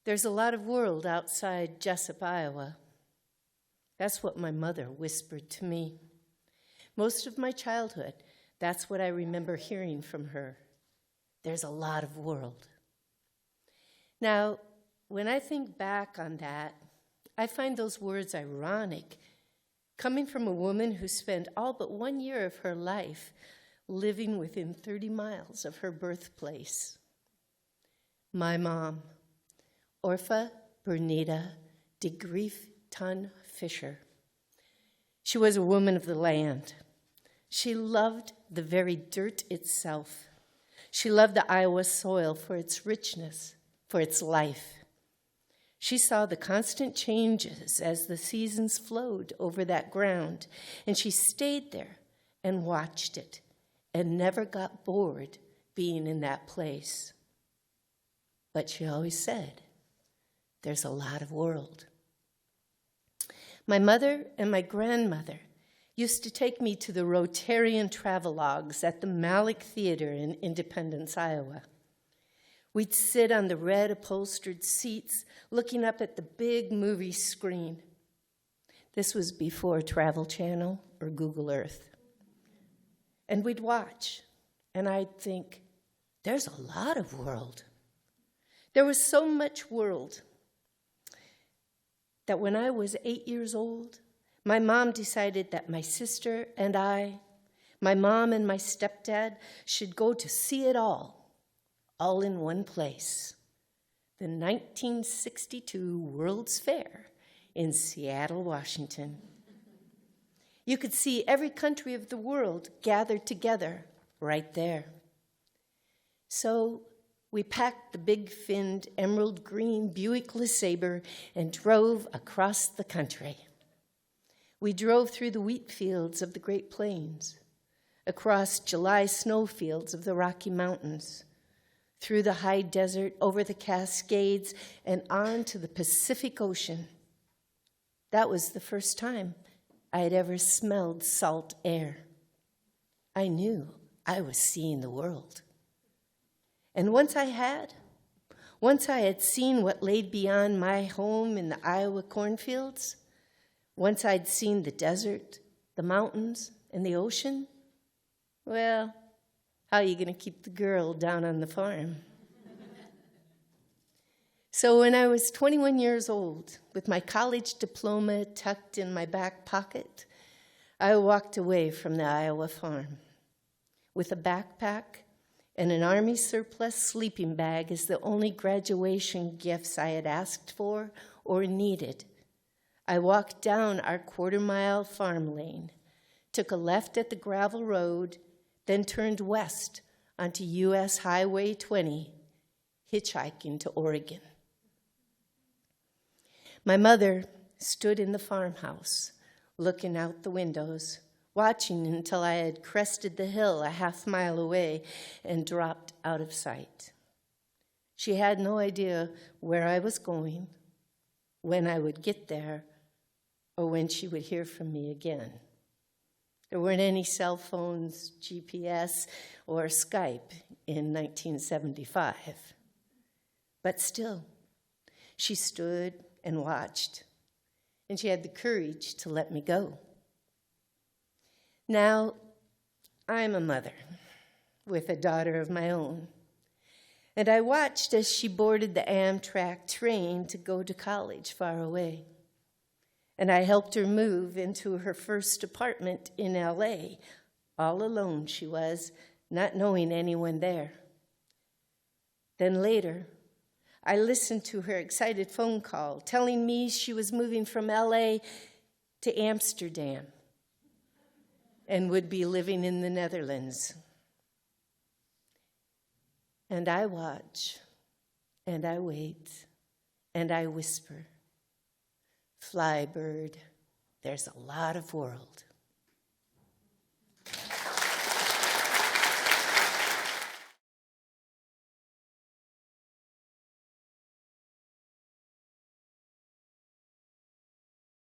There's a lot of world outside Jessup, Iowa. That's what my mother whispered to me. Most of my childhood, that's what I remember hearing from her. There's a lot of world. Now, when I think back on that, I find those words ironic, coming from a woman who spent all but 1 year of her life living within 30 miles of her birthplace. My mom, Orpha Bernita de Grief Ton Fisher. She was a woman of the land. She loved the very dirt itself. She loved the Iowa soil for its richness, for its life. She saw the constant changes as the seasons flowed over that ground, and she stayed there and watched it and never got bored being in that place. But she always said, there's a lot of world. My mother and my grandmother used to take me to the Rotarian travelogues at the Malik Theater in Independence, Iowa. We'd sit on the red upholstered seats looking up at the big movie screen. This was before Travel Channel or Google Earth. And we'd watch, and I'd think, there's a lot of world. There was so much world that when I was 8 years old, my mom decided that my sister and I, my mom and my stepdad, should go to see it all in one place, the 1962 World's Fair in Seattle, Washington. You could see every country of the world gathered together right there. So we packed the big-finned emerald green Buick LeSabre and drove across the country. We drove through the wheat fields of the Great Plains, across July snowfields of the Rocky Mountains, through the high desert, over the Cascades, and on to the Pacific Ocean. That was the first time I had ever smelled salt air. I knew I was seeing the world. And once I had seen what laid beyond my home in the Iowa cornfields, once I'd seen the desert, the mountains, and the ocean, well, how are you going to keep the girl down on the farm? So when I was 21 years old, with my college diploma tucked in my back pocket, I walked away from the Iowa farm with a backpack and an Army surplus sleeping bag as the only graduation gifts I had asked for or needed. I walked down our quarter-mile farm lane, took a left at the gravel road, then turned west onto U.S. Highway 20, hitchhiking to Oregon. My mother stood in the farmhouse, looking out the windows, watching until I had crested the hill a half-mile away and dropped out of sight. She had no idea where I was going, when I would get there, or when she would hear from me again. There weren't any cell phones, GPS, or Skype in 1975. But still, she stood and watched, and she had the courage to let me go. Now, I'm a mother with a daughter of my own, and I watched as she boarded the Amtrak train to go to college far away. And I helped her move into her first apartment in LA. All alone she was, not knowing anyone there. Then later, I listened to her excited phone call telling me she was moving from LA to Amsterdam and would be living in the Netherlands. And I watch, and I wait, and I whisper, "Fly, bird, there's a lot of world."